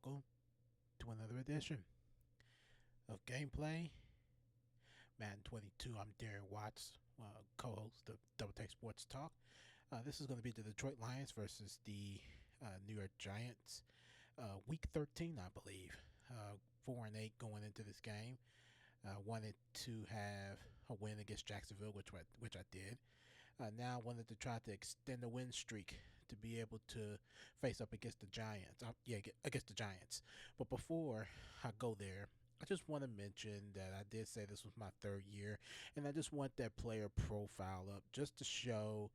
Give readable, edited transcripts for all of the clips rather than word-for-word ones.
welcome to another edition of Gameplay Madden 22. I'm Darren Watts, co-host of Double Take Sports Talk. This is going to be the Detroit Lions versus the New York Giants. Week 13, I believe. 4-8 going into this game. Wanted to have a win against Jacksonville, which I did. Now I wanted to try to extend the win streak to be able to face up against the Giants. Against the Giants. But before I go there, I just want to mention that I did say this was my third year, and I just want that player profile up just to show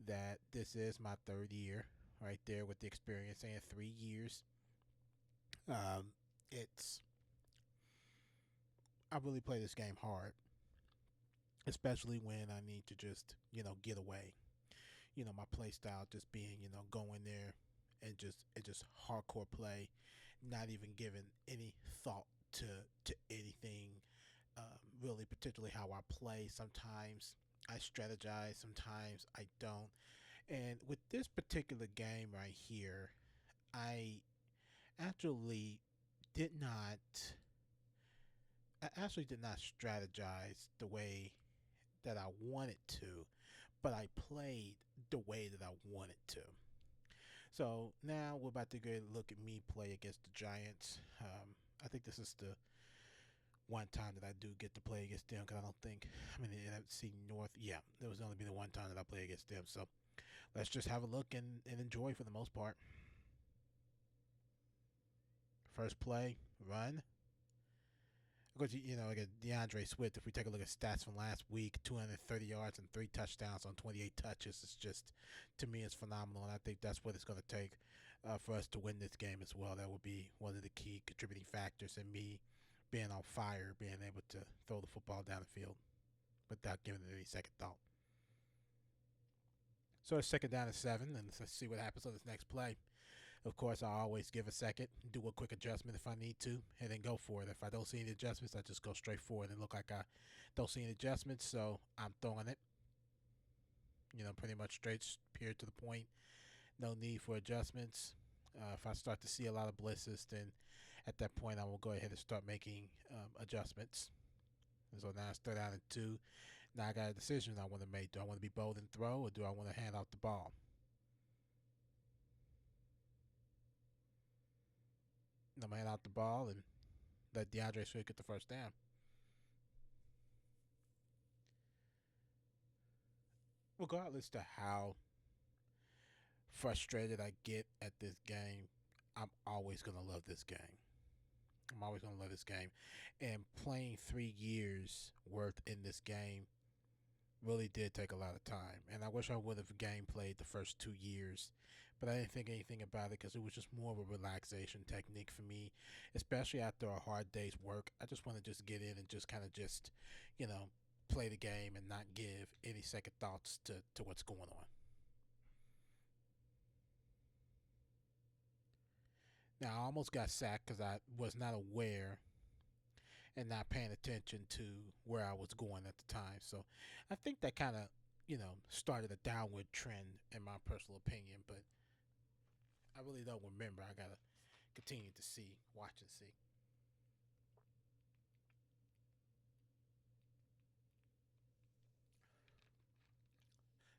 that this is my third year right there with the experience and 3 years. It's I really play this game hard, especially when I need to just, get away. My play style just being, go in there and just hardcore play, not even giving any thought to anything, really, particularly how I play. Sometimes I strategize, sometimes I don't. And with this particular game right here, I actually did not strategize the way that I wanted to, but I played the way that I wanted to. So now we're about to go look at me play against the Giants. I think this is the one time that I do get to play against them, because I don't think I'm in the NFC North. Yeah, there was only be the one time that I play against them. So let's just have a look and enjoy for the most part. First play, run. Of course, like DeAndre Swift, if we take a look at stats from last week, 230 yards and 3 touchdowns on 28 touches. It's just, to me, it's phenomenal. And I think that's what it's going to take for us to win this game as well. That would be one of the key contributing factors in me being on fire, being able to throw the football down the field without giving it any second thought. So it's second down and 7, and let's see what happens on this next play. Of course, I always give a second, do a quick adjustment if I need to, and then go for it. If I don't see any adjustments, I just go straight forward and look like I don't see any adjustments, so I'm throwing it. Pretty much straight, period, to the point. No need for adjustments. If I start to see a lot of blitzes, then at that point I will go ahead and start making adjustments. So now it's third down and 2. Now I got a decision I want to make. Do I want to be bold and throw, or do I want to hand off the ball? I'm going to hand out the ball and let DeAndre Swift get the first down. Regardless to how frustrated I get at this game, I'm always going to love this game. I'm always going to love this game. And playing 3 years worth in this game really did take a lot of time. And I wish I would have game played the first 2 years, but I didn't think anything about it because it was just more of a relaxation technique for me, especially after a hard day's work. I just want to just get in and just kind of play the game and not give any second thoughts to what's going on. Now, I almost got sacked because I was not aware and not paying attention to where I was going at the time. So I think that kind of, started a downward trend in my personal opinion, but I really don't remember. I got to continue to watch and see.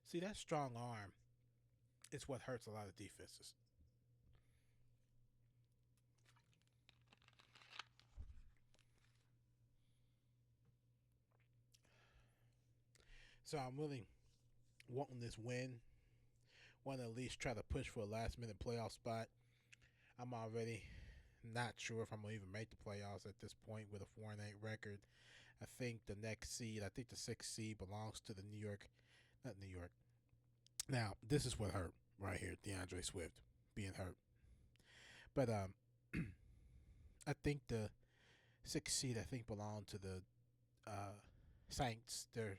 See, that strong arm is what hurts a lot of defenses. So I'm really wanting this win. Want to at least try to push for a last-minute playoff spot. I'm already not sure if I'm going to even make the playoffs at this point with a 4-8 record. I think the next seed, the 6th seed belongs to the not New York. Now, this is what hurt right here, DeAndre Swift being hurt. But I think the 6th seed, belonged to the Saints. They're,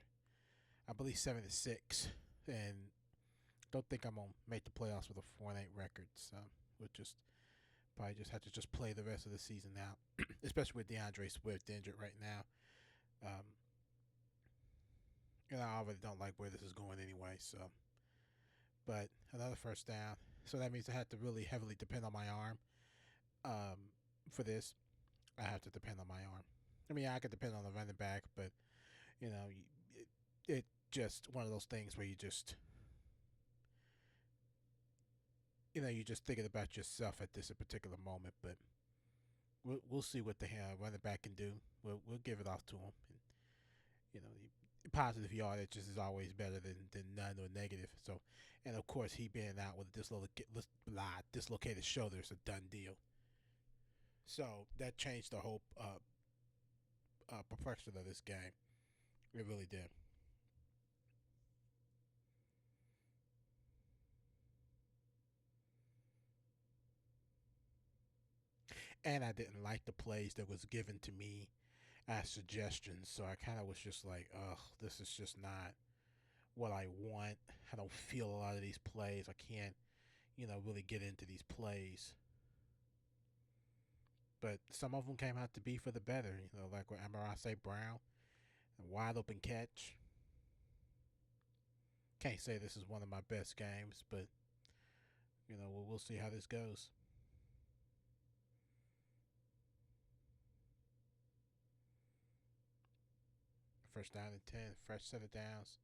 I believe, 7-6, and don't think I'm gonna make the playoffs with a 4-8 record. So we'll probably have to play the rest of the season out, especially with DeAndre Swift injured right now. And I already don't like where this is going anyway. So, but another first down. So that means I have to really heavily depend on my arm. for this, I have to depend on my arm. I mean, I could depend on the running back, but you know, it just one of those things where you just thinking about yourself at this particular moment. But we'll see what the running back can do. We'll give it off to him. And, positive yardage is always better than none or negative. So, and of course, he being out with a dislocated shoulder is a done deal. So that changed the whole perplexity of this game. It really did. And I didn't like the plays that was given to me as suggestions. So I kind of was just like, ugh, this is just not what I want. I don't feel a lot of these plays. I can't, really get into these plays. But some of them came out to be for the better. Like with Amara Brown, a wide open catch. Can't say this is one of my best games, but we'll see how this goes. First down and 10, fresh set of downs,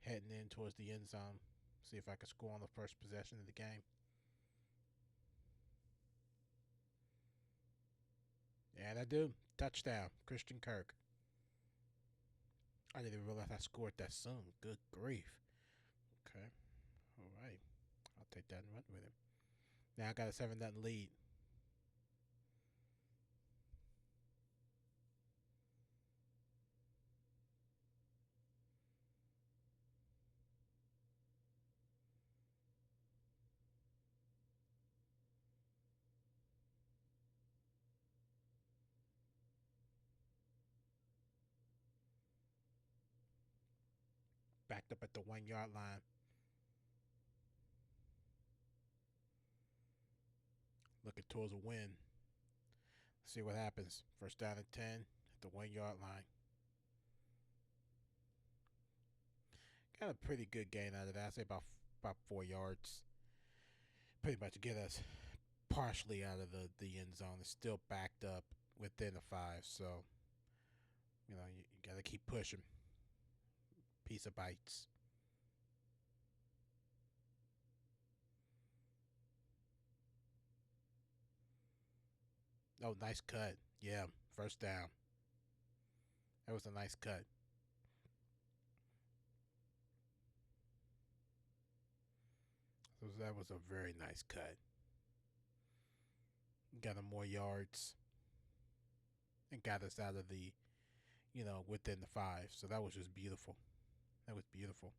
heading in towards the end zone. See if I can score on the first possession of the game. And I do. Touchdown, Christian Kirk. I didn't even realize I scored that soon. Good grief. Okay. All right. I'll take that and run with him. Now I got a 7-0 lead. Backed up at the 1 yard line. Looking towards a win. See what happens. First down and 10 at the 1 yard line. Got a pretty good gain out of that. I'd say about 4 yards. Pretty much get us partially out of the end zone. It's still backed up within the 5. So, you got to keep pushing. Piece of bites. Oh, nice cut. Yeah, first down. That was a nice cut. So that was a very nice cut. Got him more yards and got us out of within the 5. So that was just beautiful. That was beautiful.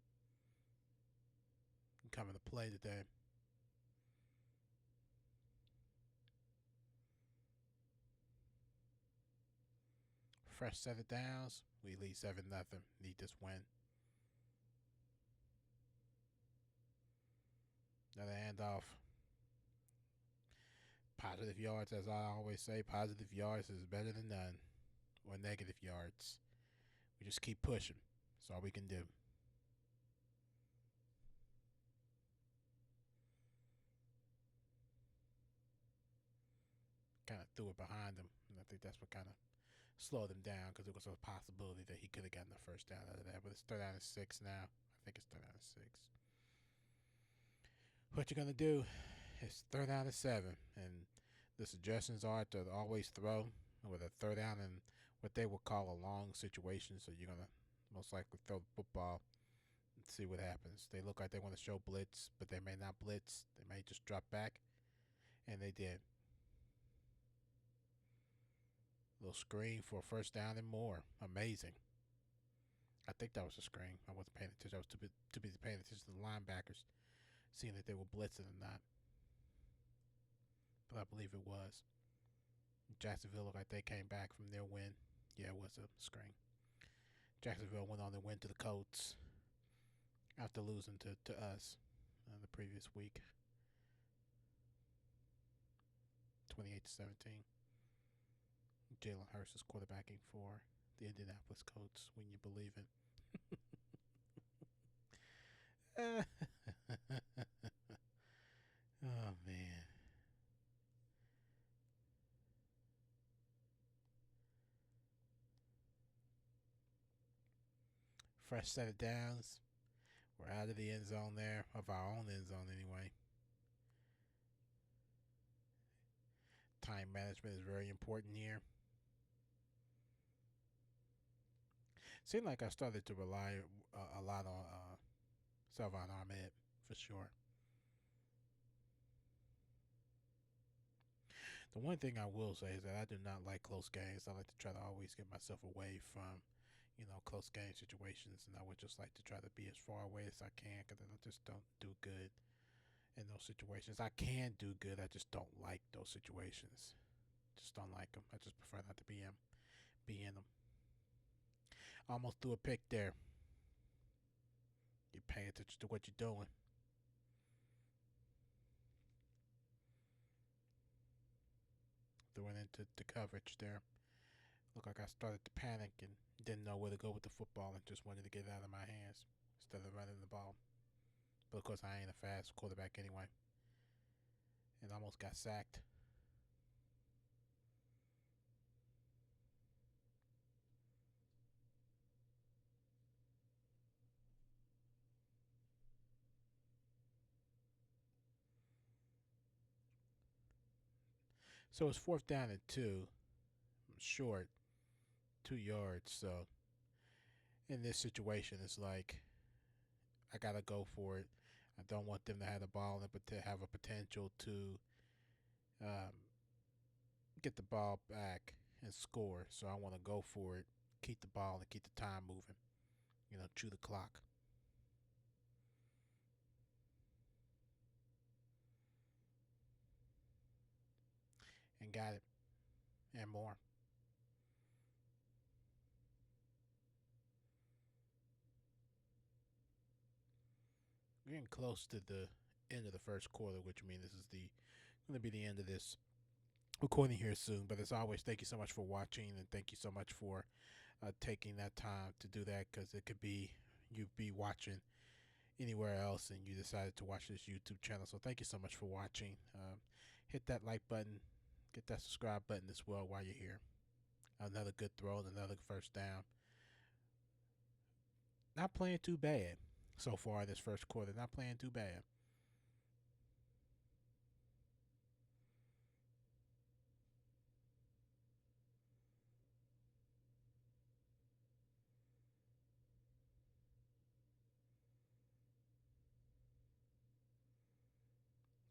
Coming to play today. Fresh set of downs. We lead 7-0. Need this win. Another handoff. Positive yards, as I always say, positive yards is better than none. Or negative yards. We just keep pushing. That's all we can do. Kind of threw it behind him. And I think that's what kind of slowed him down because it was a possibility that he could have gotten the first down out of that. But it's 3rd down and 6 now. I think it's 3rd down and 6. What you're going to do is 3rd down and 7. And the suggestions are to always throw with a 3rd down in what they will call a long situation. So you're going to most likely throw the football and see what happens. They look like they want to show blitz, but they may not blitz. They may just drop back. And they did. Little screen for a first down and more. Amazing. I think that was a screen. I wasn't paying attention. I was too busy paying attention to the linebackers, seeing if they were blitzing or not. But I believe it was. Jacksonville looked like they came back from their win. Yeah, it was a screen. Jacksonville went on to win to the Colts after losing to us the previous week. 28-17. Jalen Hurts is quarterbacking for the Indianapolis Colts, when you believe it. Oh, man. fresh set of downs. We're out of the end zone there, of our own end zone anyway. Time management is very important here. Seemed like I started to rely a lot on Salvon Ahmed for sure. The one thing I will say is that I do not like close games. I like to try to always get myself away from, close game situations, and I would just like to try to be as far away as I can because I just don't do good in those situations. I can do good. I just don't like those situations. Just don't like them. I just prefer not to be in them. Almost threw a pick there. You pay attention to what you're doing. Threw it into the coverage there. Looked like I started to panic and didn't know where to go with the football and just wanted to get it out of my hands instead of running the ball. But of course, I ain't a fast quarterback anyway. And almost got sacked. So it's 4th down and 2. I'm short 2 yards. So in this situation, it's like I got to go for it. I don't want them to have the ball but to have a potential to um, get the ball back and score. So I want to go for it, keep the ball, and keep the time moving. Chew the clock. And got it. And more. We're getting close to the end of the first quarter, which means this is going to be the end of this recording here soon. But as always, thank you so much for watching, and thank you so much for taking that time to do that, because it could be you'd be watching anywhere else and you decided to watch this YouTube channel. So thank you so much for watching. Hit that like button, get that subscribe button as well while you're here. Another good throw, another first down. Not playing too bad so far in this first quarter. Not playing too bad.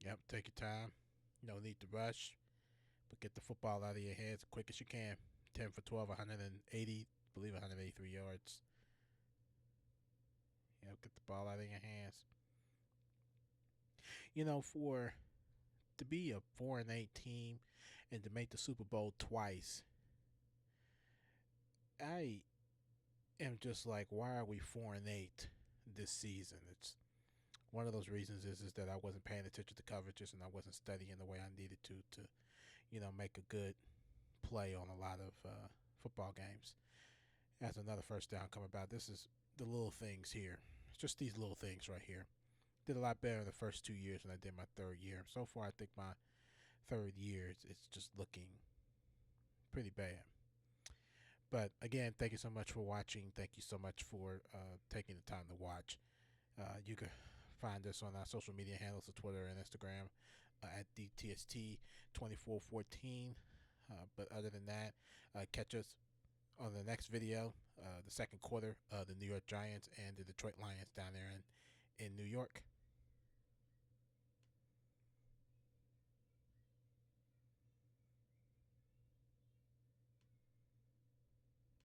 Yep, take your time. No need to rush, but get the football out of your hands as quick as you can. 10 for 12, 180, I believe 183 yards. Get the ball out of your hands. For to be a 4-8 team and to make the Super Bowl twice, I am just like, why are we 4-8 this season? It's one of those reasons is that I wasn't paying attention to coverages and I wasn't studying the way I needed to make a good play on a lot of football games. As another first down come about, this is the little things here. It's just these little things right here. Did a lot better in the first 2 years than I did my third year. So far, I think my third year it's just looking pretty bad. But again, thank you so much for watching. Thank you so much for taking the time to watch. You can find us on our social media handles of Twitter and Instagram at DTST2414. But other than that, catch us on the next video, the second quarter of the New York Giants and the Detroit Lions down there in New York.